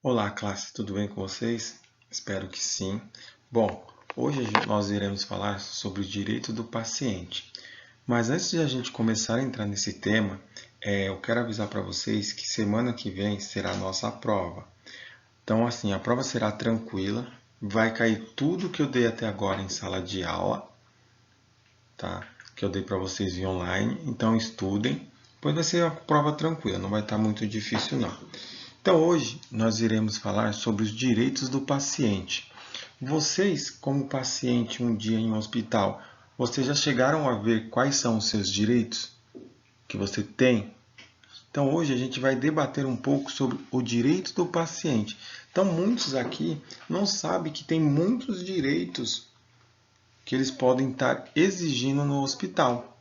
Olá, classe, tudo bem com vocês? Espero que sim. Bom, hoje nós iremos falar sobre o direito do paciente. Mas antes de a gente começar a entrar nesse tema, eu quero avisar para vocês que semana que vem será a nossa prova. Então, assim, a prova será tranquila, vai cair tudo que eu dei até agora em sala de aula, tá? Que eu dei para vocês via online, então estudem, pois vai ser uma prova tranquila, não vai estar muito difícil não. Então, hoje nós iremos falar sobre os direitos do paciente. Vocês, como paciente um dia em um hospital, vocês já chegaram a ver quais são os seus direitos que você tem? Então, hoje a gente vai debater um pouco sobre o direito do paciente. Então, muitos aqui não sabem que tem muitos direitos que eles podem estar exigindo no hospital,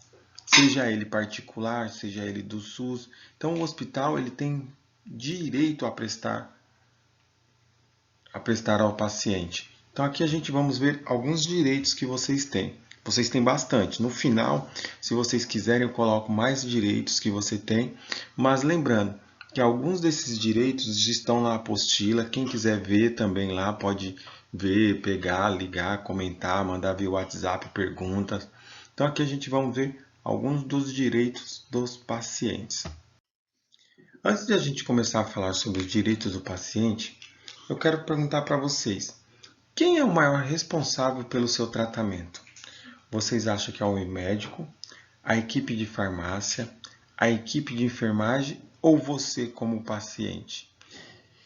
seja ele particular, seja ele do SUS. Então, o hospital ele tem direito a prestar ao paciente. Então aqui a gente vamos ver alguns direitos que vocês têm. Vocês têm bastante. No final, se vocês quiserem, eu coloco mais direitos que você tem. Mas lembrando que alguns desses direitos estão na apostila. Quem quiser ver também lá pode ver, pegar, ligar, comentar, mandar via WhatsApp perguntas. Então aqui a gente vai ver alguns dos direitos dos pacientes. Antes de a gente começar a falar sobre os direitos do paciente, eu quero perguntar para vocês: quem é o maior responsável pelo seu tratamento? Vocês acham que é o médico, a equipe de farmácia, a equipe de enfermagem ou você como paciente?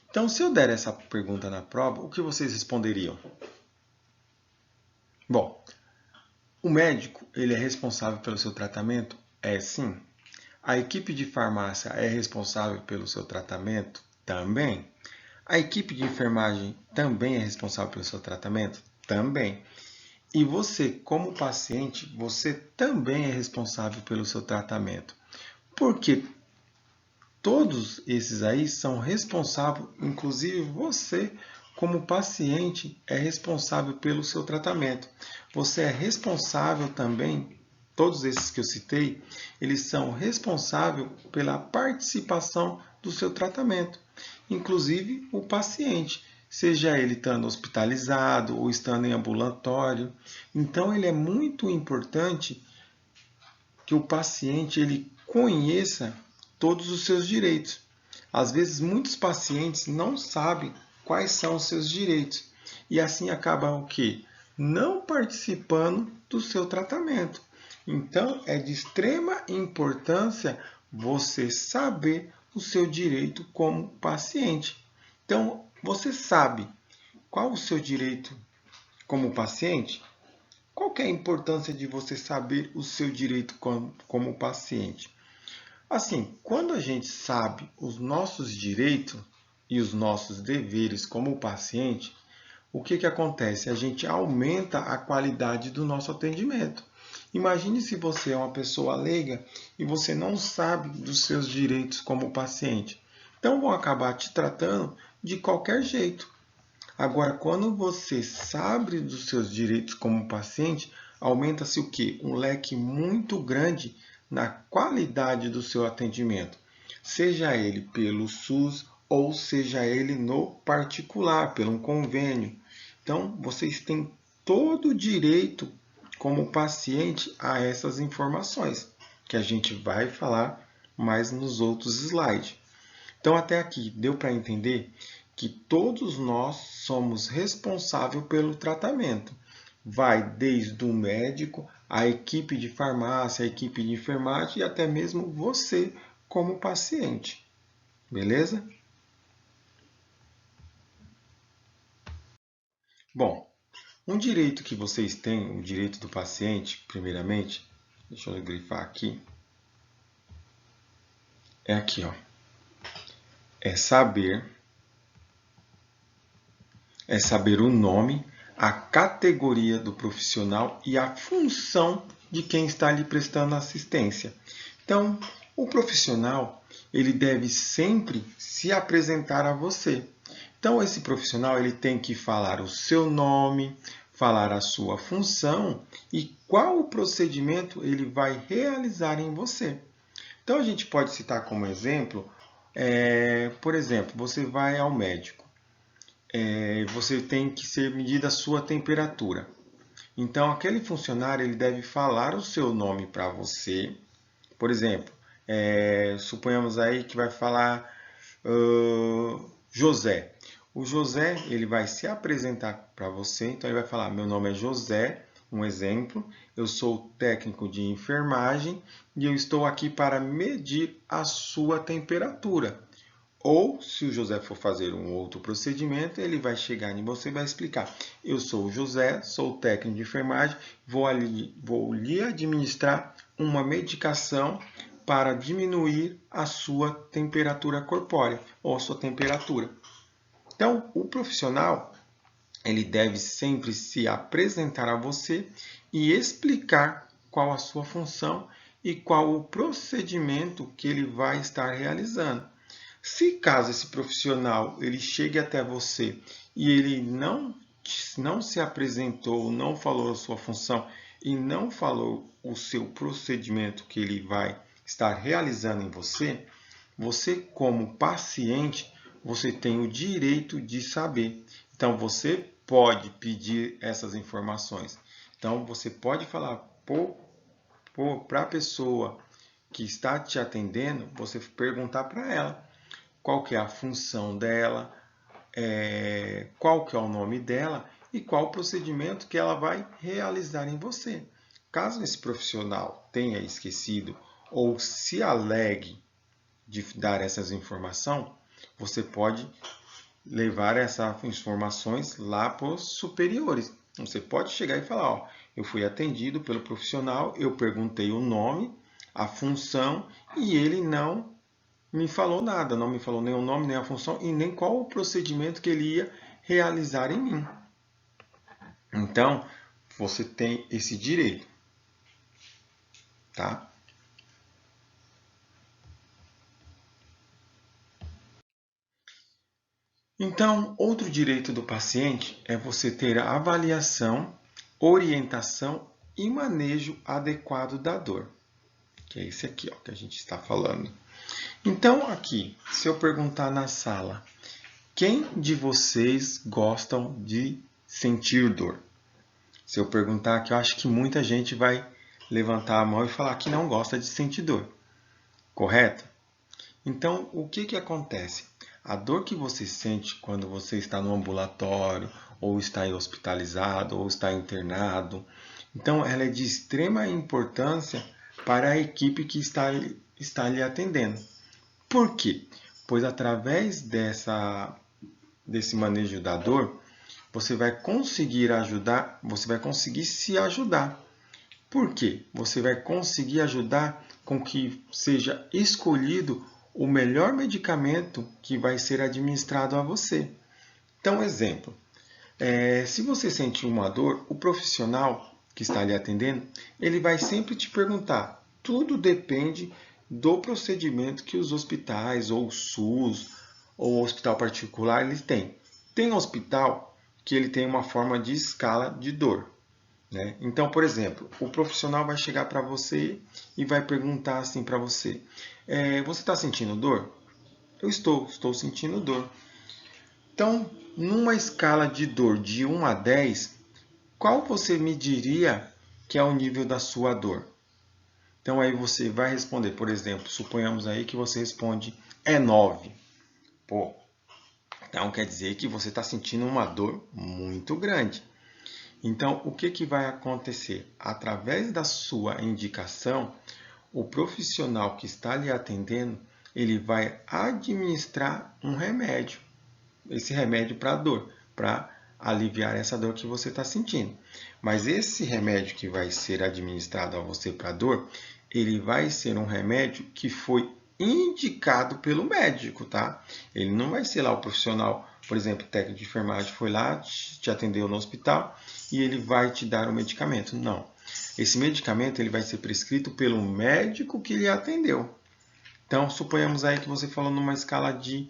Então, se eu der essa pergunta na prova, o que vocês responderiam? Bom, o médico ele é responsável pelo seu tratamento? É sim. A equipe de farmácia é responsável pelo seu tratamento? Também. A equipe de enfermagem também é responsável pelo seu tratamento? Também. E você, como paciente, você também é responsável pelo seu tratamento. Porque todos esses aí são responsáveis, inclusive você, como paciente, é responsável pelo seu tratamento. Você é responsável também, todos esses que eu citei, eles são responsáveis pela participação do seu tratamento, inclusive o paciente, seja ele estando hospitalizado ou estando em ambulatório. Então, ele é muito importante que o paciente ele conheça todos os seus direitos. Às vezes, muitos pacientes não sabem quais são os seus direitos e assim acabam o quê? Não participando do seu tratamento. Então, é de extrema importância você saber o seu direito como paciente. Então, você sabe qual o seu direito como paciente? Qual que é a importância de você saber o seu direito como paciente? Assim, quando a gente sabe os nossos direitos e os nossos deveres como paciente, o que acontece? A gente aumenta a qualidade do nosso atendimento. Imagine se você é uma pessoa leiga e você não sabe dos seus direitos como paciente. Então vão acabar te tratando de qualquer jeito. Agora, quando você sabe dos seus direitos como paciente, aumenta-se o quê? Um leque muito grande na qualidade do seu atendimento, seja ele pelo SUS ou seja ele no particular, pelo um convênio. Então, vocês têm todo o direito como paciente a essas informações, que a gente vai falar mais nos outros slides. Então, até aqui, deu para entender que todos nós somos responsáveis pelo tratamento. Vai desde o médico, a equipe de farmácia, a equipe de enfermagem e até mesmo você como paciente. Beleza? Bom, um direito que vocês têm, o direito do paciente, primeiramente, deixa eu grifar aqui, é aqui, ó. É saber o nome, a categoria do profissional e a função de quem está lhe prestando assistência. Então, o profissional ele deve sempre se apresentar a você. Então, esse profissional ele tem que falar o seu nome, falar a sua função e qual o procedimento ele vai realizar em você. Então, a gente pode citar como exemplo, por exemplo, você vai ao médico. você tem que ser medida a sua temperatura. Então, aquele funcionário ele deve falar o seu nome para você. Por exemplo, suponhamos aí que vai falar José. O José ele vai se apresentar para você, então ele vai falar: meu nome é José, um exemplo, eu sou técnico de enfermagem e eu estou aqui para medir a sua temperatura. Ou, se o José for fazer um outro procedimento, ele vai chegar em você e vai explicar: eu sou o José, sou técnico de enfermagem, vou lhe administrar uma medicação para diminuir a sua temperatura corpórea ou a sua temperatura. Então, o profissional ele deve sempre se apresentar a você e explicar qual a sua função e qual o procedimento que ele vai estar realizando. Se caso esse profissional ele chegue até você e ele não se apresentou, não falou a sua função e não falou o seu procedimento que ele vai estar realizando em você, você como paciente, você tem o direito de saber. Então você pode pedir essas informações. Então você pode falar para a pessoa que está te atendendo, você perguntar para ela qual que é a função dela, qual que é o nome dela e qual o procedimento que ela vai realizar em você. Caso esse profissional tenha esquecido ou se alegue de dar essas informações, você pode levar essas informações lá para os superiores. Você pode chegar e falar: ó, eu fui atendido pelo profissional, eu perguntei o nome, a função e ele não me falou nada, não me falou nem o nome, nem a função e nem qual o procedimento que ele ia realizar em mim. Então, você tem esse direito, tá? Então, outro direito do paciente é você ter a avaliação, orientação e manejo adequado da dor, que é esse aqui, ó, que a gente está falando. Então, aqui, se eu perguntar na sala, quem de vocês gostam de sentir dor? Se eu perguntar aqui, eu acho que muita gente vai levantar a mão e falar que não gosta de sentir dor, correto? Então, o que acontece? A dor que você sente quando você está no ambulatório, ou está hospitalizado, ou está internado, então ela é de extrema importância para a equipe que está lhe atendendo. Por quê? Pois através desse manejo da dor, você vai conseguir ajudar, você vai conseguir se ajudar. Por quê? Você vai conseguir ajudar com que seja escolhido o melhor medicamento que vai ser administrado a você. Então, exemplo, se você sentir uma dor, o profissional que está lhe atendendo, ele vai sempre te perguntar. Tudo depende do procedimento que os hospitais, ou o SUS, ou o hospital particular, eles têm. Tem hospital que ele tem uma forma de escala de dor. Né? Então, por exemplo, o profissional vai chegar para você e vai perguntar assim para você: você está sentindo dor? Eu estou sentindo dor. Então, numa escala de dor de 1 a 10, qual você me diria que é o nível da sua dor? Então, aí você vai responder, por exemplo, suponhamos aí que você responde 9. Pô, então quer dizer que você está sentindo uma dor muito grande. Então, o que vai acontecer? Através da sua indicação, o profissional que está lhe atendendo, ele vai administrar um remédio. Esse remédio para a dor, para aliviar essa dor que você está sentindo. Mas esse remédio que vai ser administrado a você para a dor, ele vai ser um remédio que foi indicado pelo médico, tá? Ele não vai ser lá o profissional, por exemplo, técnico de enfermagem foi lá, te atendeu no hospital e ele vai te dar o medicamento. Não. Esse medicamento ele vai ser prescrito pelo médico que lhe atendeu. Então, suponhamos aí que você falou numa escala de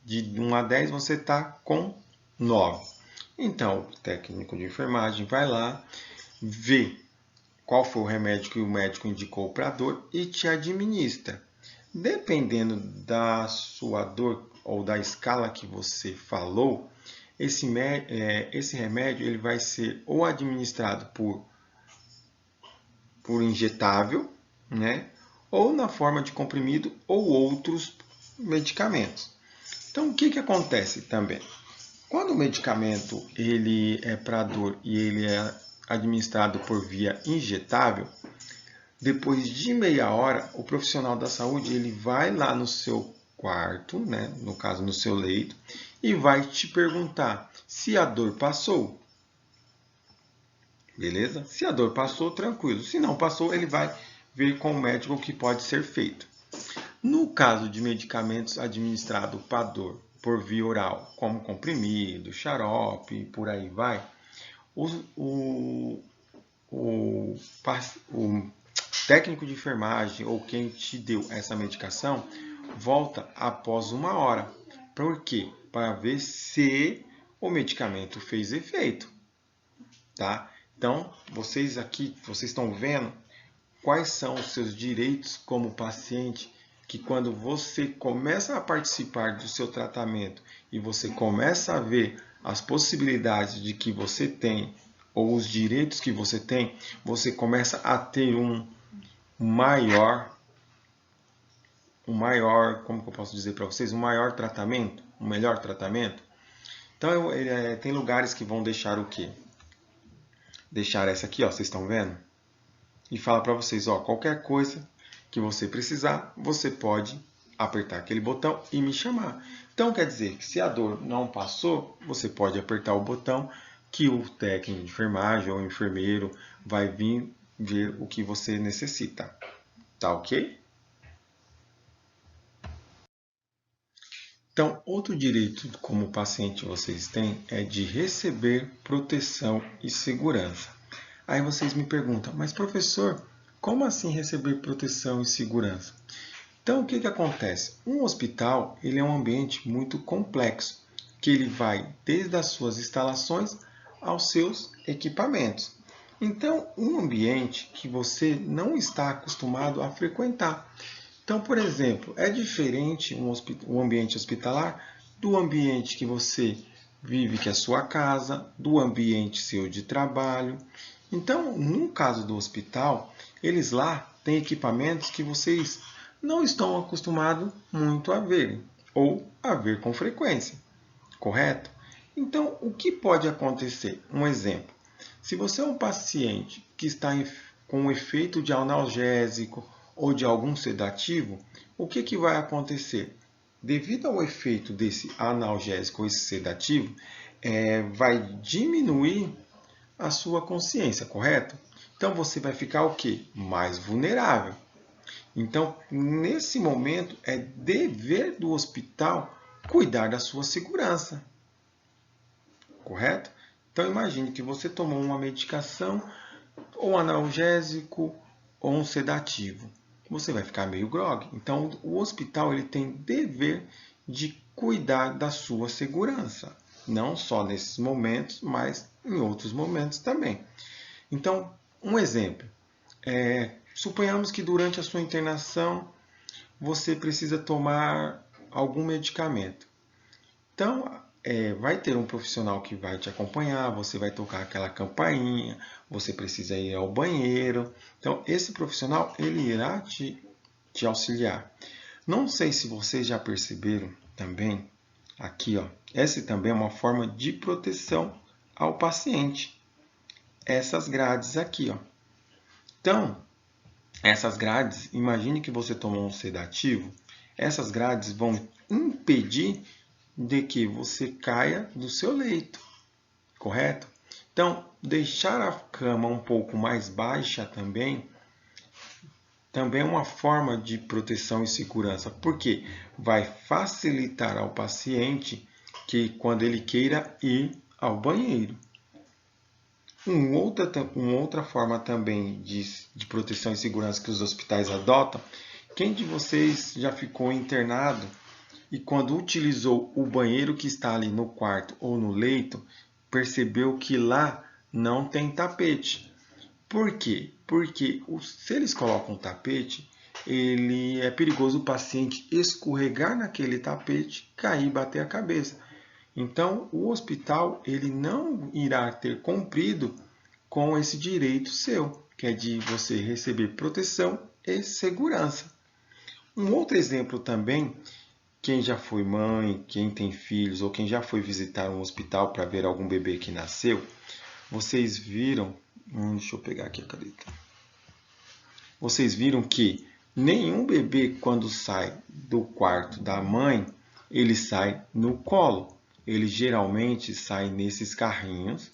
1 a 10, você está com 9. Então, o técnico de enfermagem vai lá, vê qual foi o remédio que o médico indicou para a dor e te administra. Dependendo da sua dor ou da escala que você falou, esse remédio ele vai ser ou administrado por injetável, né? Ou na forma de comprimido ou outros medicamentos. Então, o que acontece também? Quando o medicamento ele é para dor e ele é administrado por via injetável, depois de meia hora, o profissional da saúde ele vai lá no seu quarto, né? No caso no seu leito, e vai te perguntar se a dor passou. Beleza? Se a dor passou, tranquilo. Se não passou, ele vai ver com o médico o que pode ser feito. No caso de medicamentos administrados para dor por via oral, como comprimido, xarope, por aí vai, o técnico de enfermagem ou quem te deu essa medicação volta após uma hora. Por quê? Para ver se o medicamento fez efeito. Tá? Então, vocês estão vendo quais são os seus direitos como paciente, que quando você começa a participar do seu tratamento e você começa a ver as possibilidades de que você tem ou os direitos que você tem, você começa a ter um maior, como que eu posso dizer para vocês, um maior tratamento, um melhor tratamento. Então, tem lugares que vão deixar o quê? Deixar essa aqui, ó, vocês estão vendo? E fala para vocês, ó, qualquer coisa que você precisar, você pode apertar aquele botão e me chamar. Então, quer dizer que se a dor não passou, você pode apertar o botão que o técnico de enfermagem ou o enfermeiro vai vir ver o que você necessita. Tá ok? Então, outro direito como paciente vocês têm é de receber proteção e segurança. Aí vocês me perguntam, mas professor, como assim receber proteção e segurança? Então, o que acontece? Um hospital ele é um ambiente muito complexo, que ele vai desde as suas instalações aos seus equipamentos. Então, um ambiente que você não está acostumado a frequentar. Então, por exemplo, é diferente um ambiente hospitalar do ambiente que você vive, que é a sua casa, do ambiente seu de trabalho. Então, no caso do hospital, eles lá têm equipamentos que vocês não estão acostumados muito a ver, ou a ver com frequência, correto? Então, o que pode acontecer? Um exemplo. Se você é um paciente que está com efeito de analgésico ou de algum sedativo, o que vai acontecer? Devido ao efeito desse analgésico ou esse sedativo, vai diminuir a sua consciência, correto? Então você vai ficar o quê? Mais vulnerável. Então, nesse momento, é dever do hospital cuidar da sua segurança, correto? Então imagine que você tomou uma medicação, ou um analgésico, ou um sedativo. Você vai ficar meio grogue. Então o hospital ele tem dever de cuidar da sua segurança. Não só nesses momentos, mas em outros momentos também. Então, um exemplo. Suponhamos que durante a sua internação você precisa tomar algum medicamento. Então, vai ter um profissional que vai te acompanhar, você vai tocar aquela campainha, você precisa ir ao banheiro. Então, esse profissional ele irá te auxiliar. Não sei se vocês já perceberam também, aqui, ó, essa também é uma forma de proteção ao paciente. Essas grades aqui, ó. Então, essas grades, imagine que você tomou um sedativo, essas grades vão impedir de que você caia do seu leito, correto? Então, deixar a cama um pouco mais baixa também é uma forma de proteção e segurança, porque vai facilitar ao paciente que quando ele queira ir ao banheiro. Uma outra forma também de proteção e segurança que os hospitais adotam, quem de vocês já ficou internado e quando utilizou o banheiro que está ali no quarto ou no leito, percebeu que lá não tem tapete? Por quê? Porque se eles colocam tapete, é perigoso o paciente escorregar naquele tapete, cair e bater a cabeça. Então, o hospital ele não irá ter cumprido com esse direito seu, que é de você receber proteção e segurança. Um outro exemplo também, quem já foi mãe, quem tem filhos ou quem já foi visitar um hospital para ver algum bebê que nasceu, vocês viram, deixa eu pegar aqui a caneta. Vocês viram que nenhum bebê quando sai do quarto da mãe, ele sai no colo. Ele geralmente sai nesses carrinhos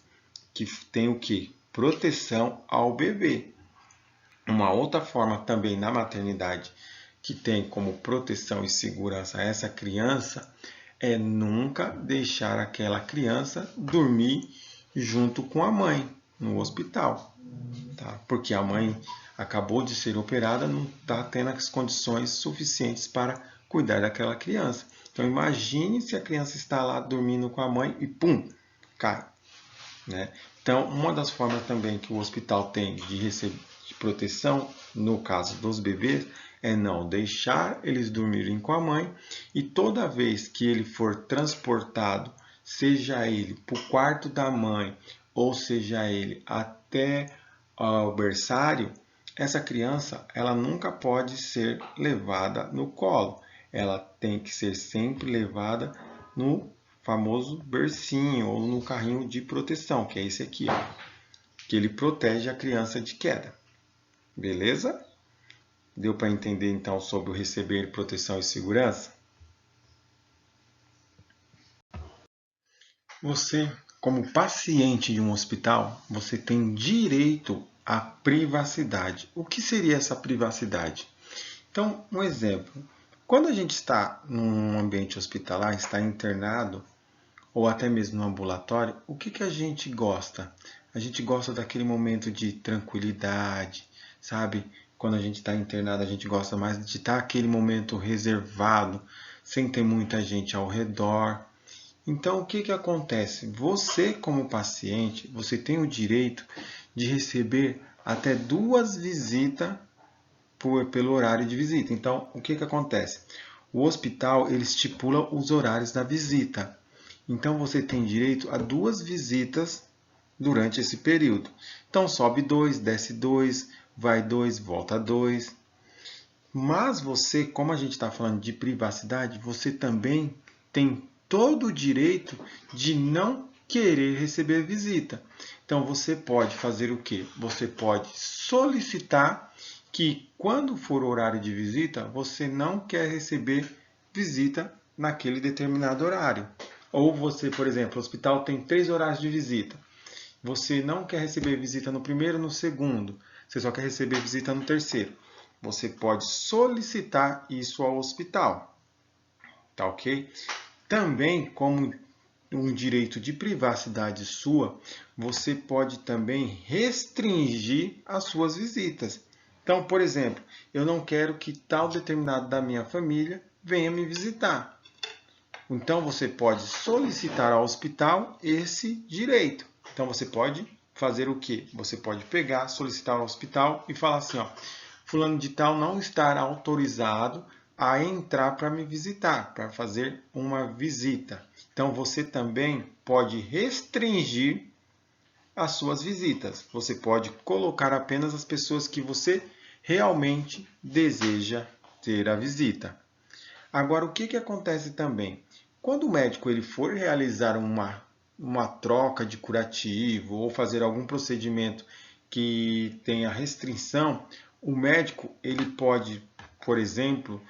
que tem o que? Proteção ao bebê. Uma outra forma também na maternidade que tem como proteção e segurança essa criança é nunca deixar aquela criança dormir junto com a mãe no hospital, tá? Porque a mãe acabou de ser operada, não está tendo as condições suficientes para cuidar daquela criança. Então imagine se a criança está lá dormindo com a mãe e pum, cai, né? Então uma das formas também que o hospital tem de receber de proteção, no caso dos bebês, é não deixar eles dormirem com a mãe e toda vez que ele for transportado, seja ele para o quarto da mãe ou seja ele até o berçário, essa criança ela nunca pode ser levada no colo. Ela tem que ser sempre levada no famoso bercinho ou no carrinho de proteção, que é esse aqui, ó, que ele protege a criança de queda. Beleza? Deu para entender então sobre o receber proteção e segurança? Você, como paciente de um hospital, você tem direito à privacidade. O que seria essa privacidade? Então, um exemplo. Quando a gente está num ambiente hospitalar, está internado, ou até mesmo no ambulatório, o que a gente gosta? A gente gosta daquele momento de tranquilidade, sabe? Quando a gente está internado, a gente gosta mais de estar aquele momento reservado, sem ter muita gente ao redor. Então, o que acontece? Você, como paciente, você tem o direito de receber até 2 visitas pelo horário de visita. Então, o que acontece? O hospital ele estipula os horários da visita. Então, você tem direito a 2 visitas durante esse período. Então, sobe 2, desce 2, vai 2, volta 2. Mas você, como a gente está falando de privacidade, você também tem todo o direito de não querer receber visita. Então, você pode fazer o quê? Você pode solicitar que, quando for o horário de visita, você não quer receber visita naquele determinado horário. Ou você, por exemplo, o hospital tem 3 horários de visita. Você não quer receber visita no primeiro e no segundo. Você só quer receber visita no terceiro. Você pode solicitar isso ao hospital. Tá ok? Também, como um direito de privacidade sua, você pode também restringir as suas visitas. Então, por exemplo, eu não quero que tal determinado da minha família venha me visitar. Então, você pode solicitar ao hospital esse direito. Então, você pode fazer o quê? Você pode pegar, solicitar ao hospital e falar assim, ó, fulano de tal não estará autorizado a entrar para me visitar, para fazer uma visita. Então, você também pode restringir as suas visitas. Você pode colocar apenas as pessoas que você realmente deseja ter a visita. Agora, o que acontece também? Quando o médico ele for realizar uma troca de curativo ou fazer algum procedimento que tenha restrição, o médico ele pode, por exemplo,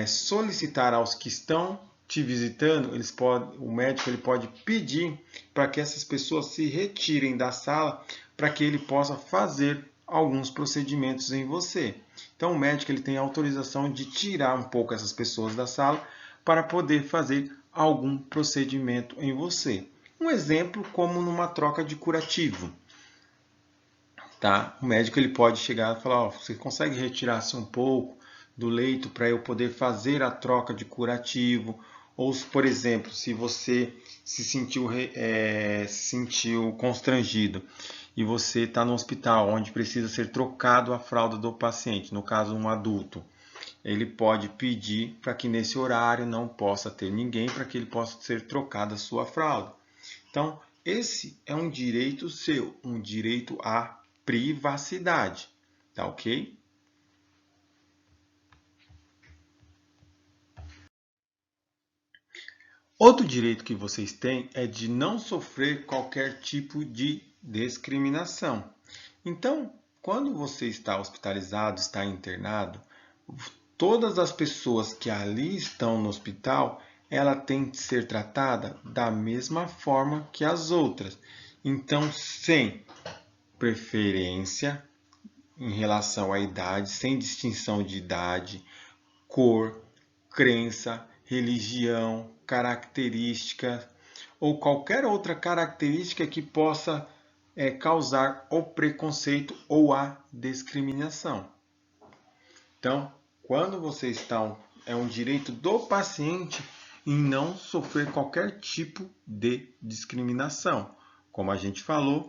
solicitar aos que estão te visitando, o médico ele pode pedir para que essas pessoas se retirem da sala para que ele possa fazer alguns procedimentos em você. Então o médico ele tem autorização de tirar um pouco essas pessoas da sala para poder fazer algum procedimento em você. Um exemplo como numa troca de curativo. Tá? O médico ele pode chegar e falar, você consegue retirar-se um pouco do leito para eu poder fazer a troca de curativo? Ou, por exemplo, se você se sentiu constrangido e você está no hospital onde precisa ser trocado a fralda do paciente, no caso um adulto, ele pode pedir para que nesse horário não possa ter ninguém, para que ele possa ser trocada a sua fralda. Então, esse é um direito seu, um direito à privacidade, tá ok? Outro direito que vocês têm é de não sofrer qualquer tipo de discriminação. Então, quando você está hospitalizado, está internado, todas as pessoas que ali estão no hospital, ela tem que ser tratada da mesma forma que as outras. Então, sem preferência em relação à idade, sem distinção de idade, cor, crença, religião, característica ou qualquer outra característica que possa causar o preconceito ou a discriminação. Então, quando vocês estão, é um direito do paciente em não sofrer qualquer tipo de discriminação. Como a gente falou,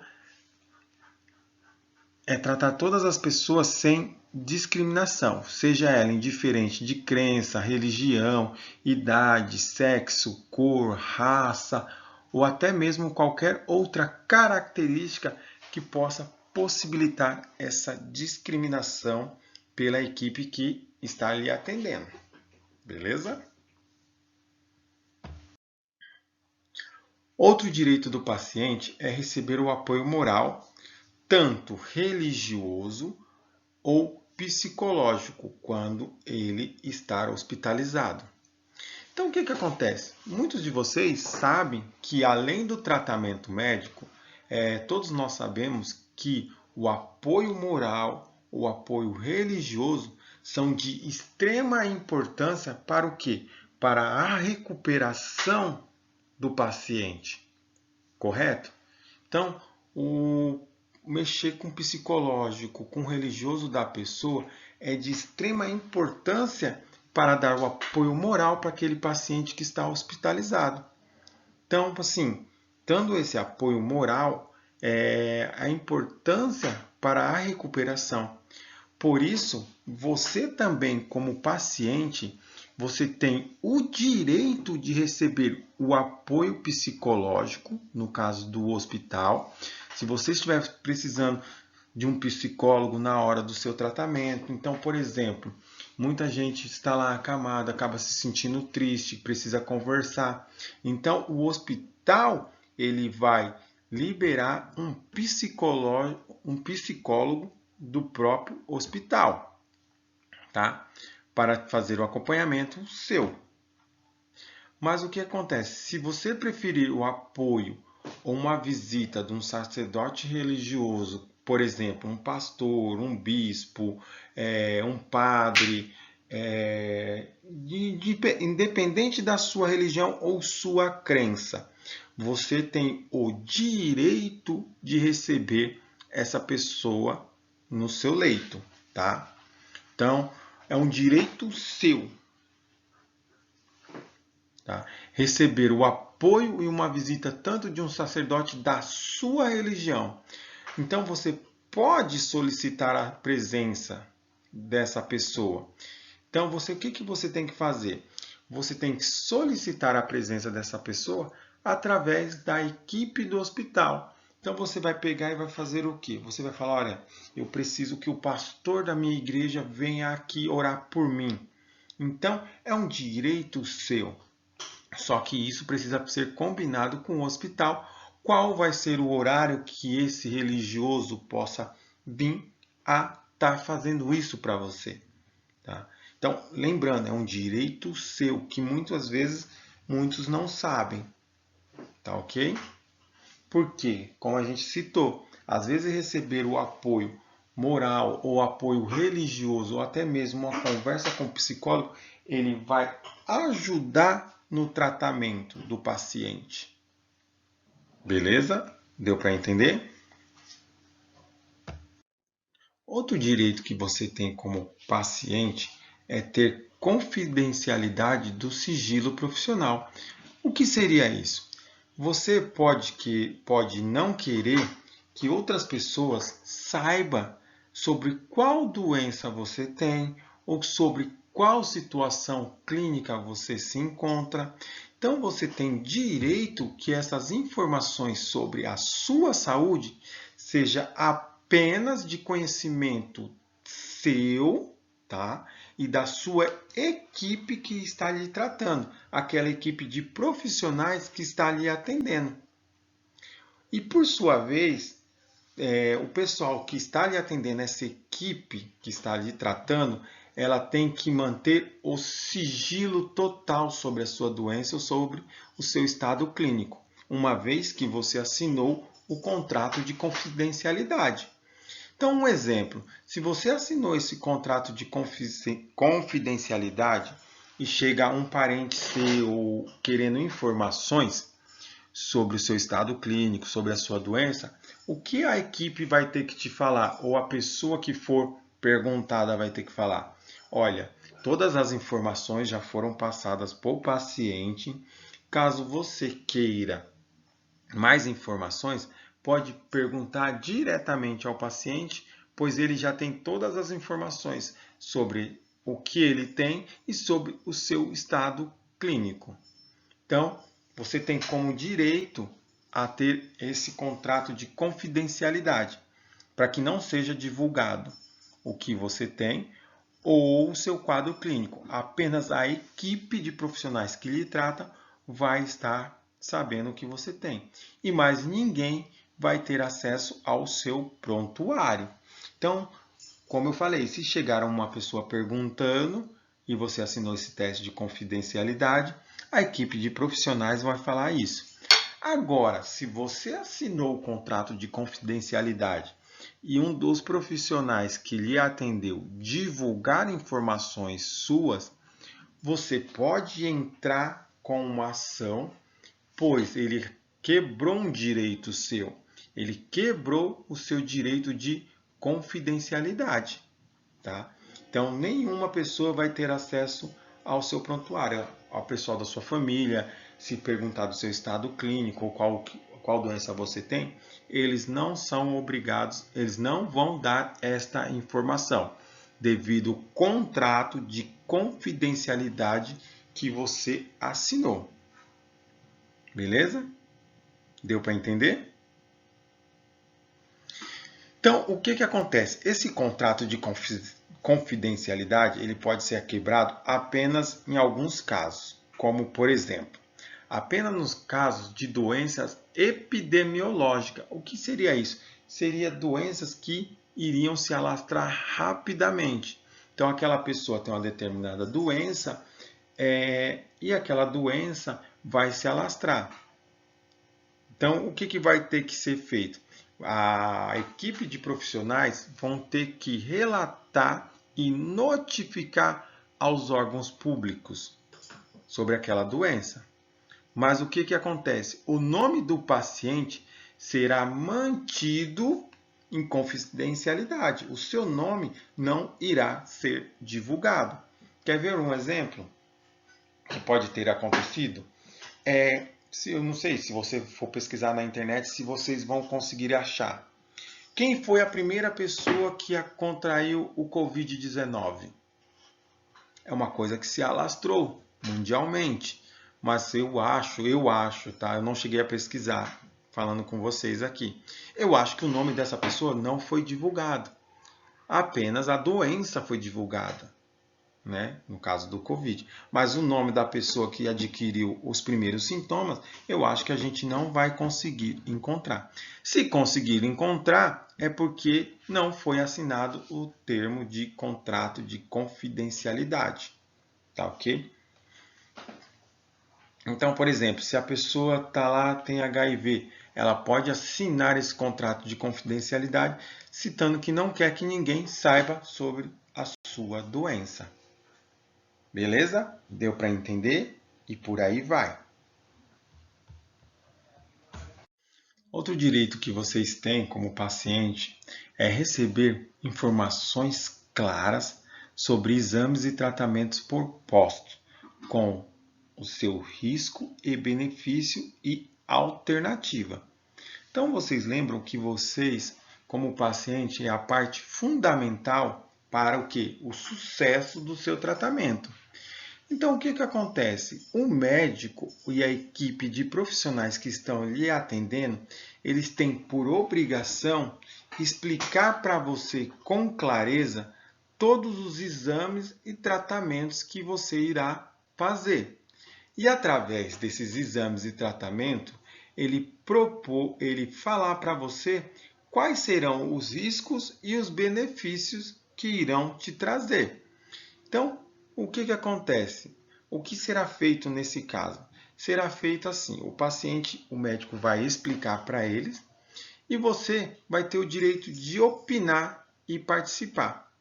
é tratar todas as pessoas sem discriminação, seja ela indiferente de crença, religião, idade, sexo, cor, raça ou até mesmo qualquer outra característica que possa possibilitar essa discriminação pela equipe que está lhe atendendo. Beleza? Outro direito do paciente é receber o apoio moral, tanto religioso ou psicológico, quando ele está hospitalizado. Então, o que acontece? Muitos de vocês sabem que, além do tratamento médico, todos nós sabemos que o apoio moral, o apoio religioso são de extrema importância para o quê? Para a recuperação do paciente, correto? Então, mexer com o psicológico, com o religioso da pessoa é de extrema importância para dar o apoio moral para aquele paciente que está hospitalizado. Então, assim, dando esse apoio moral, a importância para a recuperação. Por isso, você também, como paciente, você tem o direito de receber o apoio psicológico, no caso do hospital. Se você estiver precisando de um psicólogo na hora do seu tratamento, então, por exemplo, muita gente está lá acamada, acaba se sentindo triste, precisa conversar. Então, o hospital ele vai liberar um psicólogo do próprio hospital, tá? Para fazer o acompanhamento seu. Mas o que acontece? Se você preferir o apoio ou uma visita de um sacerdote religioso, por exemplo, um pastor, um bispo, um padre, independente da sua religião ou sua crença, você tem o direito de receber essa pessoa no seu leito, tá? Então, é um direito seu, tá? Receber o apoio e uma visita tanto de um sacerdote da sua religião. Então, você pode solicitar a presença dessa pessoa. Então, o que você tem que fazer? Você tem que solicitar a presença dessa pessoa através da equipe do hospital. Então, você vai pegar e vai fazer o quê? Você vai falar, olha, eu preciso que o pastor da minha igreja venha aqui orar por mim. Então, é um direito seu. Só que isso precisa ser combinado com o hospital. Qual vai ser o horário que esse religioso possa vir a estar fazendo isso para você? Tá? Então, lembrando, é um direito seu que muitas vezes muitos não sabem. Tá ok? Porque, como a gente citou, às vezes receber o apoio moral ou apoio religioso ou até mesmo uma conversa com o psicólogo, ele vai ajudar no tratamento do paciente. Beleza? Deu para entender? Outro direito que você tem como paciente é ter confidencialidade do sigilo profissional. O que seria isso? Você pode não querer que outras pessoas saibam sobre qual doença você tem ou sobre qual situação clínica você se encontra. Então, você tem direito que essas informações sobre a sua saúde seja apenas de conhecimento seu, tá? E da sua equipe que está lhe tratando, aquela equipe de profissionais que está lhe atendendo. E por sua vez, o pessoal que está lhe atendendo, essa equipe que está lhe tratando, ela tem que manter o sigilo total sobre a sua doença ou sobre o seu estado clínico, uma vez que você assinou o contrato de confidencialidade. Então, um exemplo, se você assinou esse contrato de confidencialidade e chega um parente seu querendo informações sobre o seu estado clínico, sobre a sua doença, o que a equipe vai ter que te falar? Ou a pessoa que for perguntada vai ter que falar? Olha, todas as informações já foram passadas para o paciente. Caso você queira mais informações, pode perguntar diretamente ao paciente, pois ele já tem todas as informações sobre o que ele tem e sobre o seu estado clínico. Então, você tem como direito a ter esse contrato de confidencialidade, para que não seja divulgado o que você tem ou o seu quadro clínico. Apenas a equipe de profissionais que lhe tratam vai estar sabendo o que você tem. E mais ninguém vai ter acesso ao seu prontuário. Então, como eu falei, se chegar uma pessoa perguntando e você assinou esse teste de confidencialidade, a equipe de profissionais vai falar isso. Agora, se você assinou o contrato de confidencialidade e um dos profissionais que lhe atendeu divulgar informações suas, você pode entrar com uma ação, pois ele quebrou um direito seu. Ele quebrou o seu direito de confidencialidade, tá? Então, nenhuma pessoa vai ter acesso ao seu prontuário, ao pessoal da sua família, se perguntar do seu estado clínico ou qual doença você tem, eles não são obrigados, eles não vão dar esta informação, devido ao contrato de confidencialidade que você assinou. Beleza? Deu para entender? Então, o que acontece? Esse contrato de confidencialidade ele pode ser quebrado apenas em alguns casos, como, por exemplo, apenas nos casos de doenças epidemiológicas. O que seria isso? Seria doenças que iriam se alastrar rapidamente. Então, aquela pessoa tem uma determinada doença e aquela doença vai se alastrar. Então, o que vai ter que ser feito? A equipe de profissionais vão ter que relatar e notificar aos órgãos públicos sobre aquela doença. Mas o que acontece? O nome do paciente será mantido em confidencialidade. O seu nome não irá ser divulgado. Quer ver um exemplo que pode ter acontecido? Eu não sei se você for pesquisar na internet, se vocês vão conseguir achar. Quem foi a primeira pessoa que contraiu o Covid-19? É uma coisa que se alastrou mundialmente. Mas eu acho, tá? Eu não cheguei a pesquisar, falando com vocês aqui. Eu acho que o nome dessa pessoa não foi divulgado. Apenas a doença foi divulgada, né? No caso do Covid. Mas o nome da pessoa que adquiriu os primeiros sintomas, eu acho que a gente não vai conseguir encontrar. Se conseguir encontrar, é porque não foi assinado o termo de contrato de confidencialidade. Tá ok? Então, por exemplo, se a pessoa está lá, tem HIV, ela pode assinar esse contrato de confidencialidade, citando que não quer que ninguém saiba sobre a sua doença. Beleza? Deu para entender? E por aí vai. Outro direito que vocês têm como paciente é receber informações claras sobre exames e tratamentos propostos, com o seu risco e benefício e alternativa. Então, vocês lembram que vocês, como paciente, é a parte fundamental para o quê? O sucesso do seu tratamento. Então, o que acontece? O médico e a equipe de profissionais que estão lhe atendendo, eles têm por obrigação explicar para você com clareza todos os exames e tratamentos que você irá fazer. E através desses exames e tratamento, ele falar para você quais serão os riscos e os benefícios que irão te trazer. Então, o que acontece? O que será feito nesse caso? Será feito assim: o médico vai explicar para eles e você vai ter o direito de opinar e participar.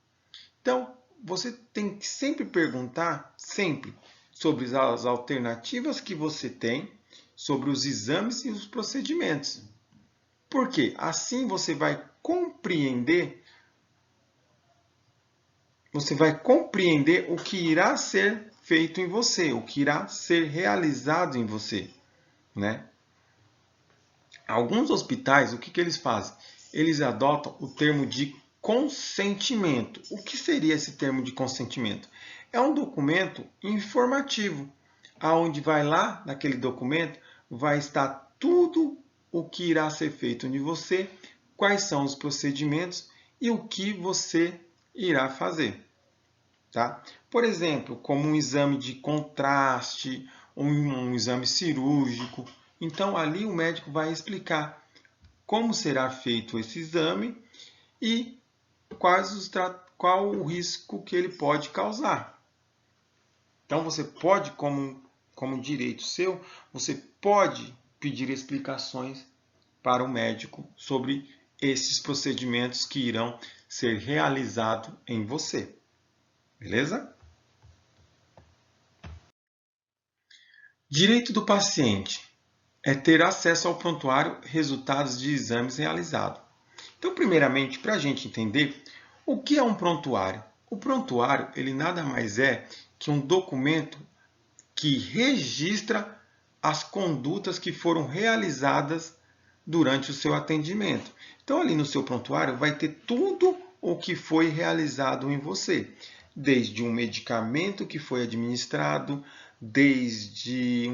Então, você tem que sempre perguntar, sempre, sobre as alternativas que você tem, sobre os exames e os procedimentos. Por quê? Assim você vai compreender o que irá ser feito em você, o que irá ser realizado em você, né? Alguns hospitais, o que eles fazem? Eles adotam o termo de consentimento. O que seria esse termo de consentimento? É um documento informativo, aonde vai lá, naquele documento, vai estar tudo o que irá ser feito em você, quais são os procedimentos e o que você irá fazer. Tá? Por exemplo, como um exame de contraste, um exame cirúrgico. Então, ali o médico vai explicar como será feito esse exame e qual o risco que ele pode causar. Então, você pode, como direito seu, você pode pedir explicações para o médico sobre esses procedimentos que irão ser realizados em você. Beleza? Direito do paciente é ter acesso ao prontuário, resultados de exames realizados. Então, primeiramente, para a gente entender o que é um prontuário. O prontuário, ele nada mais é que um documento que registra as condutas que foram realizadas durante o seu atendimento. Então, ali no seu prontuário vai ter tudo o que foi realizado em você, desde um medicamento que foi administrado, desde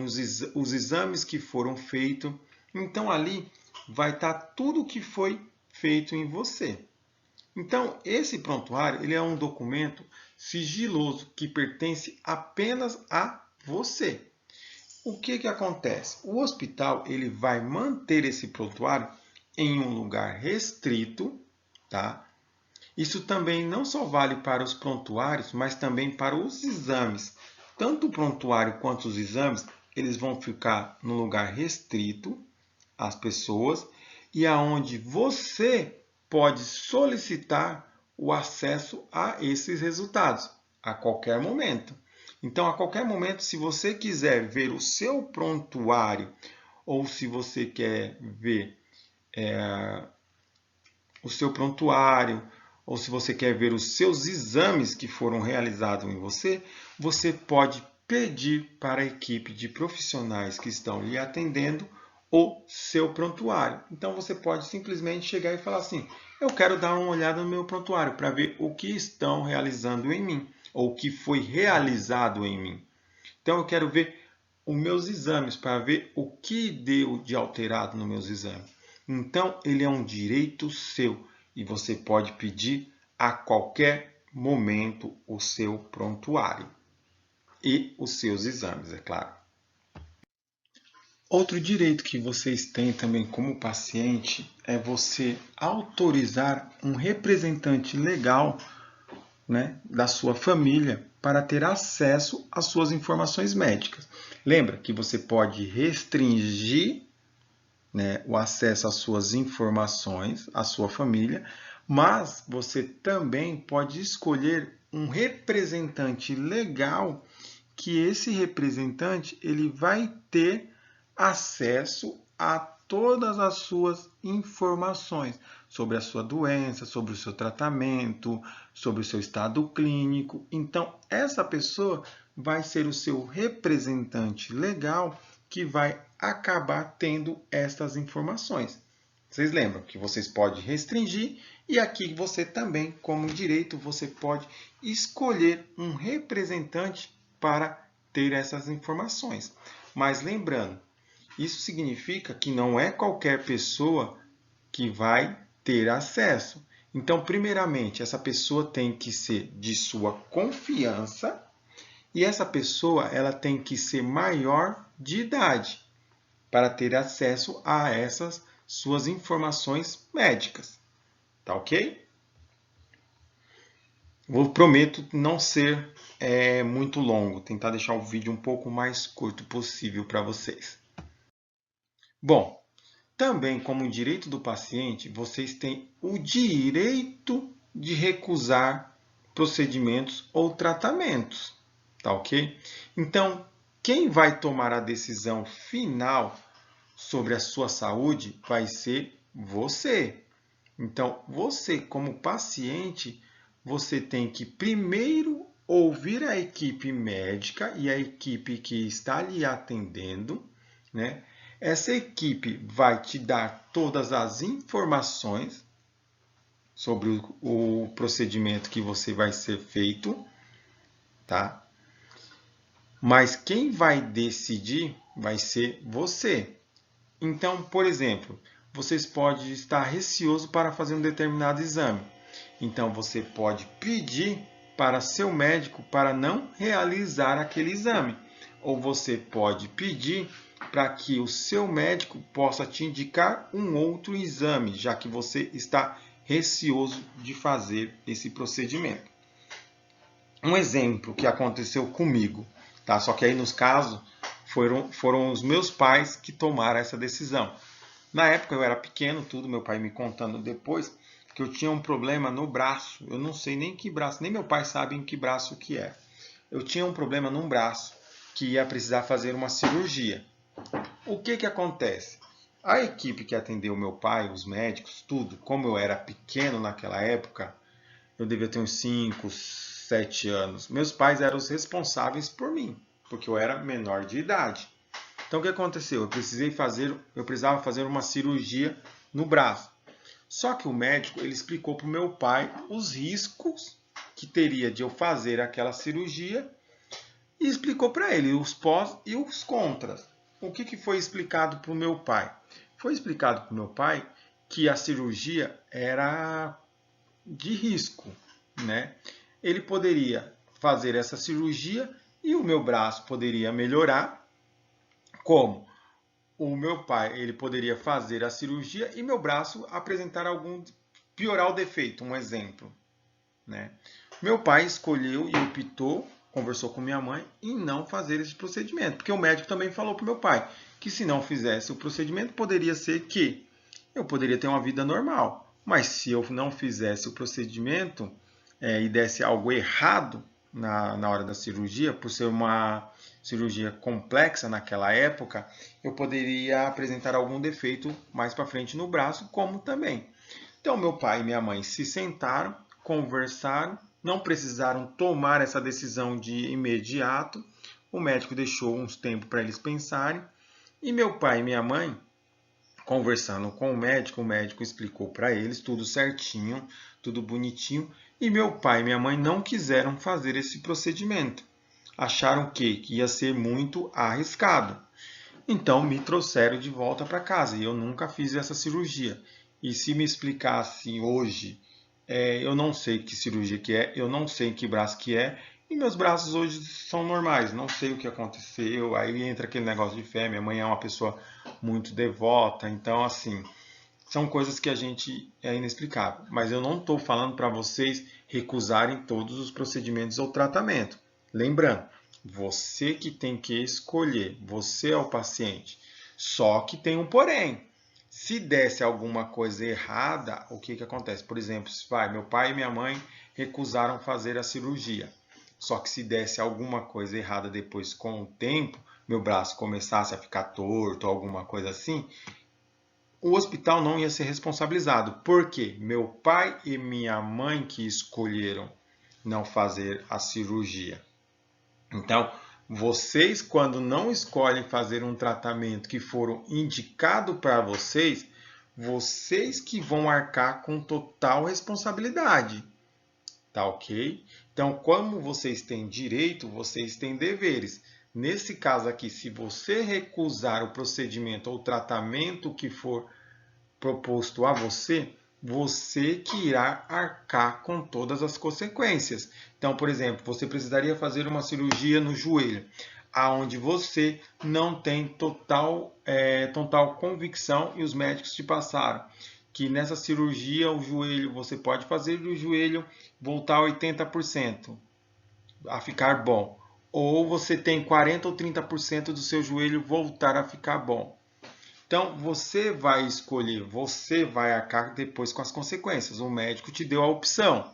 os exames que foram feitos. Então, ali vai estar tudo o que foi feito em você. Então, esse prontuário ele é um documento sigiloso que pertence apenas a você. O que acontece? O hospital ele vai manter esse prontuário em um lugar restrito, tá? Isso também não só vale para os prontuários, mas também para os exames. Tanto o prontuário quanto os exames, eles vão ficar no lugar restrito às pessoas e aonde você pode solicitar o acesso a esses resultados a qualquer momento. Então, a qualquer momento, se você quiser ver o seu prontuário ou se você quer ver o seu prontuário ou se você quer ver os seus exames que foram realizados em você, você pode pedir para a equipe de profissionais que estão lhe atendendo o seu prontuário. Então, você pode simplesmente chegar e falar assim: eu quero dar uma olhada no meu prontuário para ver o que estão realizando em mim ou o que foi realizado em mim. Então, eu quero ver os meus exames para ver o que deu de alterado nos meus exames. Então, ele é um direito seu e você pode pedir a qualquer momento o seu prontuário e os seus exames, é claro. Outro direito que vocês têm também como paciente é você autorizar um representante legal, né, da sua família para ter acesso às suas informações médicas. Lembra que você pode restringir, né, o acesso às suas informações, à sua família, mas você também pode escolher um representante legal que esse representante ele vai ter acesso a todas as suas informações sobre a sua doença, sobre o seu tratamento, sobre o seu estado clínico. Então, essa pessoa vai ser o seu representante legal que vai acabar tendo essas informações. Vocês lembram que vocês podem restringir e aqui você também, como direito, você pode escolher um representante para ter essas informações. Mas lembrando, isso significa que não é qualquer pessoa que vai ter acesso. Então, primeiramente, essa pessoa tem que ser de sua confiança e essa pessoa ela tem que ser maior de idade para ter acesso a essas suas informações médicas. Tá ok? Prometo não ser muito longo, tentar deixar o vídeo um pouco mais curto possível para vocês. Bom, também como direito do paciente, vocês têm o direito de recusar procedimentos ou tratamentos, tá ok? Então, quem vai tomar a decisão final sobre a sua saúde vai ser você. Então, você como paciente, você tem que primeiro ouvir a equipe médica e a equipe que está lhe atendendo, né? Essa equipe vai te dar todas as informações sobre o procedimento que você vai ser feito, tá? Mas quem vai decidir vai ser você. Então, por exemplo, vocês podem estar receoso para fazer um determinado exame. Então, você pode pedir para seu médico para não realizar aquele exame. Ou você pode pedir para que o seu médico possa te indicar um outro exame, já que você está receoso de fazer esse procedimento. Um exemplo que aconteceu comigo, tá? Só que aí nos casos foram os meus pais que tomaram essa decisão. Na época eu era pequeno, tudo, meu pai me contando depois, que eu tinha um problema no braço. Eu não sei nem que braço, nem meu pai sabe em que braço que é. Eu tinha um problema num braço que ia precisar fazer uma cirurgia. O que acontece? A equipe que atendeu meu pai, os médicos, tudo, como eu era pequeno naquela época, eu devia ter uns 5, 7 anos. Meus pais eram os responsáveis por mim, porque eu era menor de idade. Então o que aconteceu? Eu precisava fazer uma cirurgia no braço. Só que o médico ele explicou para o meu pai os riscos que teria de eu fazer aquela cirurgia e explicou para ele os pós e os contras. O que foi explicado para o meu pai? Foi explicado para o meu pai que a cirurgia era de risco, né? Ele poderia fazer essa cirurgia e o meu braço poderia melhorar. Como? O meu pai ele poderia fazer a cirurgia e meu braço apresentar piorar o defeito, um exemplo, né? Meu pai escolheu e optou, conversou com minha mãe em não fazer esse procedimento, porque o médico também falou para o meu pai que se não fizesse o procedimento poderia ser que eu poderia ter uma vida normal, mas se eu não fizesse o procedimento e desse algo errado na hora da cirurgia, por ser uma cirurgia complexa naquela época, eu poderia apresentar algum defeito mais para frente no braço, como também. Então, meu pai e minha mãe se sentaram, conversaram, não precisaram tomar essa decisão de imediato. O médico deixou uns tempos para eles pensarem. E meu pai e minha mãe, conversando com o médico explicou para eles tudo certinho, tudo bonitinho. E meu pai e minha mãe não quiseram fazer esse procedimento. Acharam que ia ser muito arriscado. Então me trouxeram de volta para casa e eu nunca fiz essa cirurgia. E se me explicasse hoje, eu não sei que cirurgia que é, eu não sei em que braço que é, e meus braços hoje são normais, não sei o que aconteceu. Aí entra aquele negócio de fé, minha mãe é uma pessoa muito devota, então assim, são coisas que a gente é inexplicável. Mas eu não estou falando para vocês recusarem todos os procedimentos ou tratamento. Lembrando, você que tem que escolher, você é o paciente. Só que tem um porém. Se desse alguma coisa errada, o que acontece? Por exemplo, meu pai e minha mãe recusaram fazer a cirurgia. Só que se desse alguma coisa errada depois com o tempo, meu braço começasse a ficar torto, alguma coisa assim, o hospital não ia ser responsabilizado. Por quê? Meu pai e minha mãe que escolheram não fazer a cirurgia. Então, vocês, quando não escolhem fazer um tratamento que foram indicado para vocês, vocês que vão arcar com total responsabilidade. Tá ok? Então, como vocês têm direito, vocês têm deveres. Nesse caso aqui, se você recusar o procedimento ou tratamento que for proposto a você, você que irá arcar com todas as consequências. Então, por exemplo, você precisaria fazer uma cirurgia no joelho, aonde você não tem total convicção e os médicos te passaram que nessa cirurgia o joelho, você pode fazer o joelho voltar a 80%, a ficar bom. Ou você tem 40% ou 30% do seu joelho voltar a ficar bom. Então, você vai escolher, você vai arcar depois com as consequências. O médico te deu a opção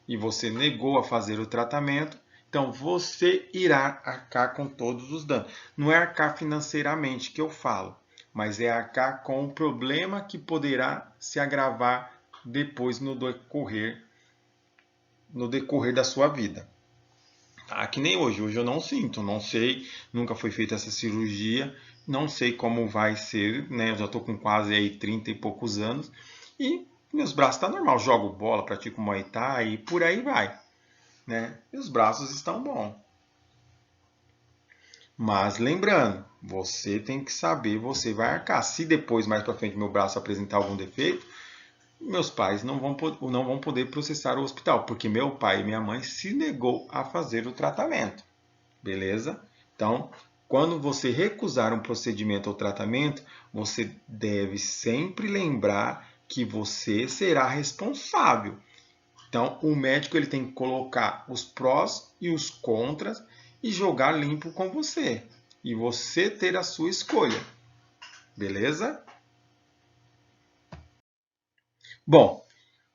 e você negou a fazer o tratamento, então você irá arcar com todos os danos. Não é arcar financeiramente que eu falo, mas é arcar com o problema que poderá se agravar depois no decorrer da sua vida. Ah, que nem hoje. Hoje eu não sinto, não sei, nunca foi feita essa cirurgia, não sei como vai ser, né? Eu já estou com quase aí 30 e poucos anos e meus braços estão normal, jogo bola, pratico Muay Thai e por aí vai, né? E os braços estão bons. Mas lembrando, você tem que saber, você vai arcar. Se depois, mais para frente, meu braço apresentar algum defeito, meus pais não vão poder processar o hospital, porque meu pai e minha mãe se negou a fazer o tratamento. Beleza? Então, quando você recusar um procedimento ou tratamento, você deve sempre lembrar que você será responsável. Então, o médico ele tem que colocar os prós e os contras e jogar limpo com você. E você ter a sua escolha. Beleza? Bom,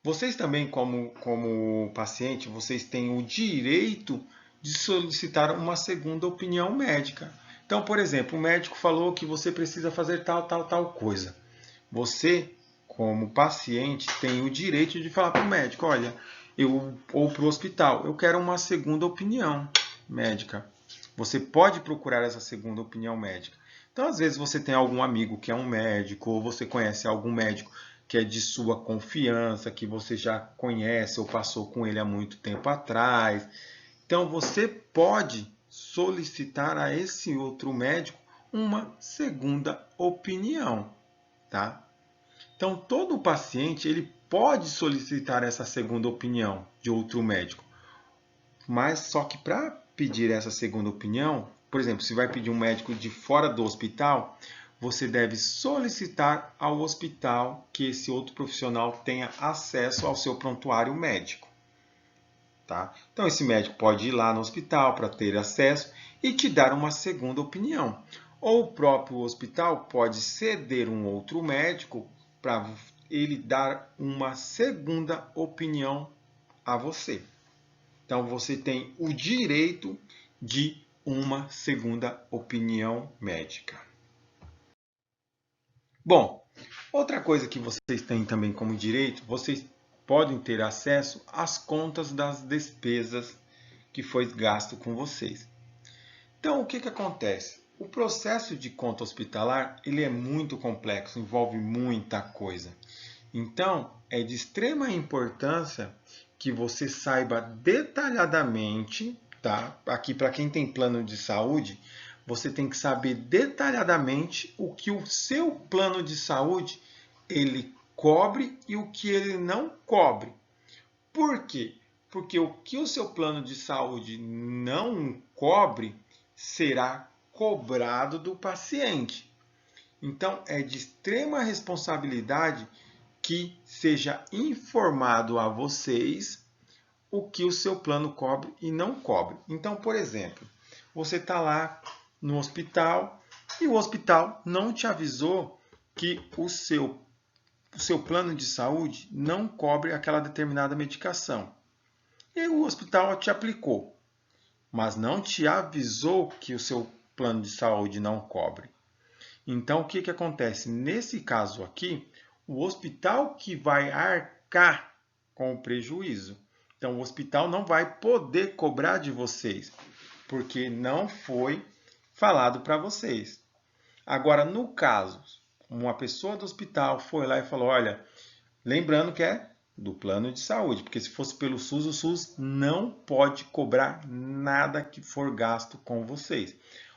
vocês também, como paciente, vocês têm o direito de solicitar uma segunda opinião médica. Então, por exemplo, o médico falou que você precisa fazer tal coisa. Você, como paciente, tem o direito de falar para o médico, olha, ou para o hospital, eu quero uma segunda opinião médica. Você pode procurar essa segunda opinião médica. Então, às vezes, você tem algum amigo que é um médico, ou você conhece algum médico que é de sua confiança, que você já conhece ou passou com ele há muito tempo atrás. Então, você pode solicitar a esse outro médico uma segunda opinião, tá? Então, todo paciente ele pode solicitar essa segunda opinião de outro médico, mas só que para pedir essa segunda opinião, por exemplo, se vai pedir um médico de fora do hospital, você deve solicitar ao hospital que esse outro profissional tenha acesso ao seu prontuário médico. Tá? Então, esse médico pode ir lá no hospital para ter acesso e te dar uma segunda opinião. Ou o próprio hospital pode ceder um outro médico para ele dar uma segunda opinião a você. Então, você tem o direito de uma segunda opinião médica. Bom, outra coisa que vocês têm também como direito, vocês podem ter acesso às contas das despesas que foi gasto com vocês. Então, o que acontece? O processo de conta hospitalar ele é muito complexo, envolve muita coisa. Então, é de extrema importância que você saiba detalhadamente, tá? Aqui para quem tem plano de saúde, você tem que saber detalhadamente o que o seu plano de saúde ele cobre e o que ele não cobre. Por quê? Porque o que o seu plano de saúde não cobre será cobrado do paciente. Então, é de extrema responsabilidade que seja informado a vocês o que o seu plano cobre e não cobre. Então, por exemplo, você está lá no hospital e o hospital não te avisou que o seu plano de saúde não cobre aquela determinada medicação. E o hospital te aplicou, mas não te avisou que o seu plano de saúde não cobre. Então, o que acontece? Nesse caso aqui, o hospital que vai arcar com o prejuízo. Então, o hospital não vai poder cobrar de vocês, porque não foi falado para vocês. Agora, no caso, uma pessoa do hospital foi lá e falou, olha, lembrando que é do plano de saúde, porque se fosse pelo SUS, o SUS não pode cobrar nada que for gasto com vocês.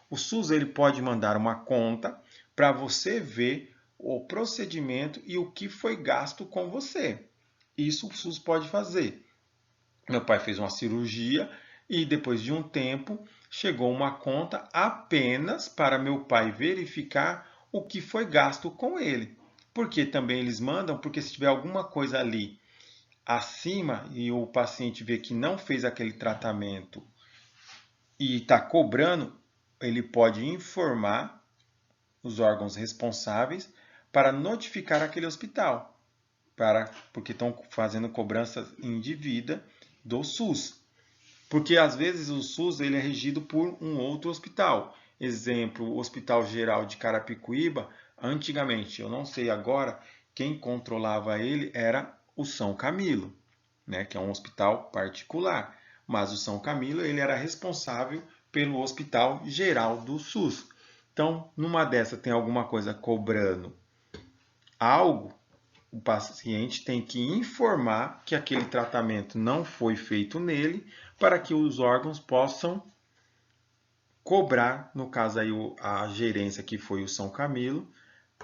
O SUS ele pode mandar uma conta para você ver o procedimento e o que foi gasto com você. Isso o SUS pode fazer. Meu pai fez uma cirurgia e depois de um tempo chegou uma conta apenas para meu pai verificar o que foi gasto com ele. Porque também eles mandam, porque se tiver alguma coisa ali acima e o paciente vê que não fez aquele tratamento e está cobrando, ele pode informar os órgãos responsáveis para notificar aquele hospital, porque estão fazendo cobranças indevida do SUS. Porque às vezes o SUS ele é regido por um outro hospital. Exemplo, o Hospital Geral de Carapicuíba, antigamente, eu não sei agora, quem controlava ele era o São Camilo, né, que é um hospital particular. Mas o São Camilo ele era responsável pelo Hospital Geral do SUS. Então, numa dessa tem alguma coisa cobrando algo, o paciente tem que informar que aquele tratamento não foi feito nele para que os órgãos possam cobrar, no caso aí a gerência que foi o São Camilo,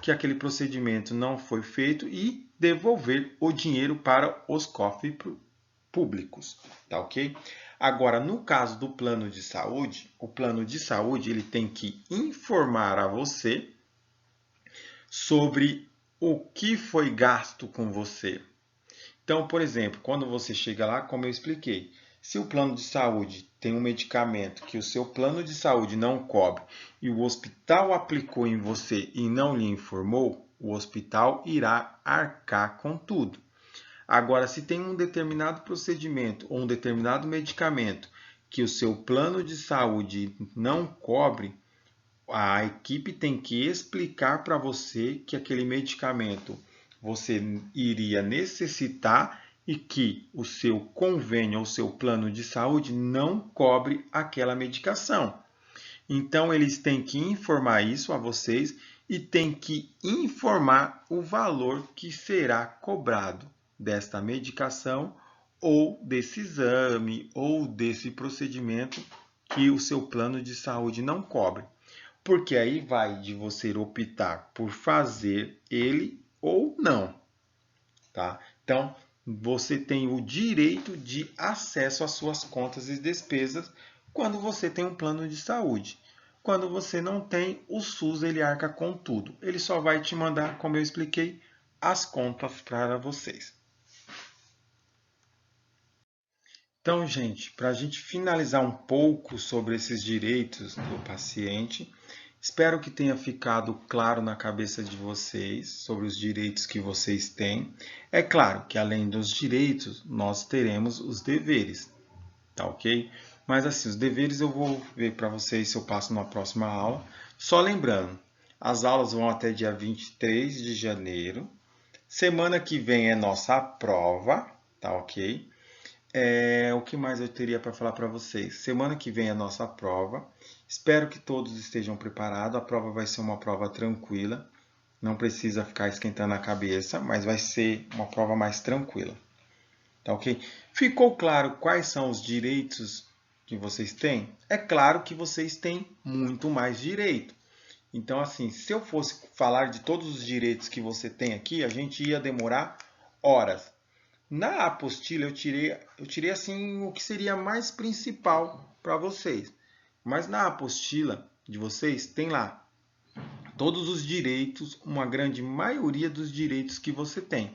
que aquele procedimento não foi feito e devolver o dinheiro para os cofres públicos, tá ok? Agora, no caso do plano de saúde, o plano de saúde ele tem que informar a você sobre o que foi gasto com você. Então, por exemplo, quando você chega lá, como eu expliquei, se o plano de saúde tem um medicamento que o seu plano de saúde não cobre e o hospital aplicou em você e não lhe informou, o hospital irá arcar com tudo. Agora, se tem um determinado procedimento ou um determinado medicamento que o seu plano de saúde não cobre, a equipe tem que explicar para você que aquele medicamento você iria necessitar e que o seu convênio ou seu plano de saúde não cobre aquela medicação. Então, eles têm que informar isso a vocês e têm que informar o valor que será cobrado desta medicação ou desse exame ou desse procedimento que o seu plano de saúde não cobre. Porque aí vai de você optar por fazer ele ou não, tá? Então, você tem o direito de acesso às suas contas e despesas quando você tem um plano de saúde. Quando você não tem, o SUS ele arca com tudo. Ele só vai te mandar, como eu expliquei, as contas para vocês. Então, gente, para a gente finalizar um pouco sobre esses direitos do paciente, espero que tenha ficado claro na cabeça de vocês sobre os direitos que vocês têm. É claro que além dos direitos, nós teremos os deveres, tá ok? Mas assim, os deveres eu vou ver para vocês se eu passo na próxima aula. Só lembrando, as aulas vão até dia 23 de janeiro. Semana que vem é nossa prova, tá ok? O que mais eu teria para falar para vocês? Semana que vem é a nossa prova. Espero que todos estejam preparados. A prova vai ser uma prova tranquila. Não precisa ficar esquentando a cabeça, mas vai ser uma prova mais tranquila. Tá ok? Ficou claro quais são os direitos que vocês têm? É claro que vocês têm muito mais direito. Então, assim, se eu fosse falar de todos os direitos que você tem aqui, a gente ia demorar horas. Na apostila eu tirei assim o que seria mais principal para vocês. Mas na apostila de vocês tem lá todos os direitos, uma grande maioria dos direitos que você tem.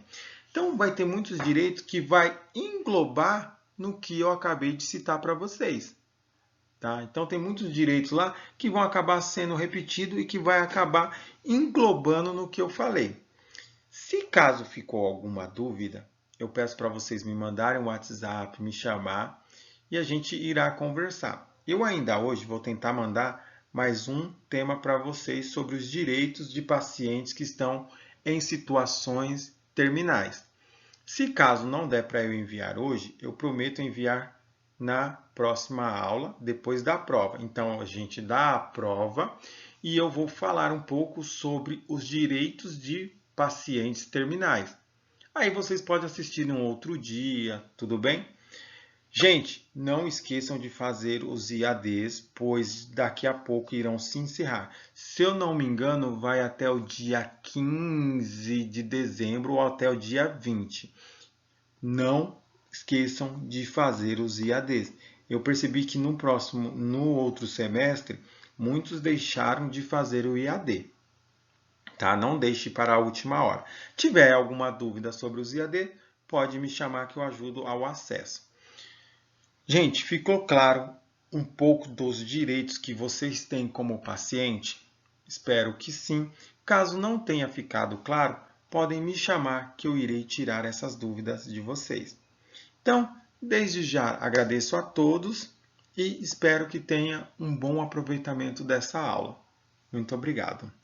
Então vai ter muitos direitos que vai englobar no que eu acabei de citar para vocês. Tá? Então tem muitos direitos lá que vão acabar sendo repetidos e que vai acabar englobando no que eu falei. Se caso ficou alguma dúvida, eu peço para vocês me mandarem um WhatsApp, me chamar e a gente irá conversar. Eu ainda hoje vou tentar mandar mais um tema para vocês sobre os direitos de pacientes que estão em situações terminais. Se caso não der para eu enviar hoje, eu prometo enviar na próxima aula, depois da prova. Então, a gente dá a prova e eu vou falar um pouco sobre os direitos de pacientes terminais. Aí vocês podem assistir em um outro dia, tudo bem? Gente, não esqueçam de fazer os IADs, pois daqui a pouco irão se encerrar. Se eu não me engano, vai até o dia 15 de dezembro ou até o dia 20. Não esqueçam de fazer os IADs. Eu percebi que no outro semestre, muitos deixaram de fazer o IAD. Tá? Não deixe para a última hora. Tiver alguma dúvida sobre os IAD, pode me chamar que eu ajudo ao acesso. Gente, ficou claro um pouco dos direitos que vocês têm como paciente? Espero que sim. Caso não tenha ficado claro, podem me chamar que eu irei tirar essas dúvidas de vocês. Então, desde já agradeço a todos e espero que tenha um bom aproveitamento dessa aula. Muito obrigado.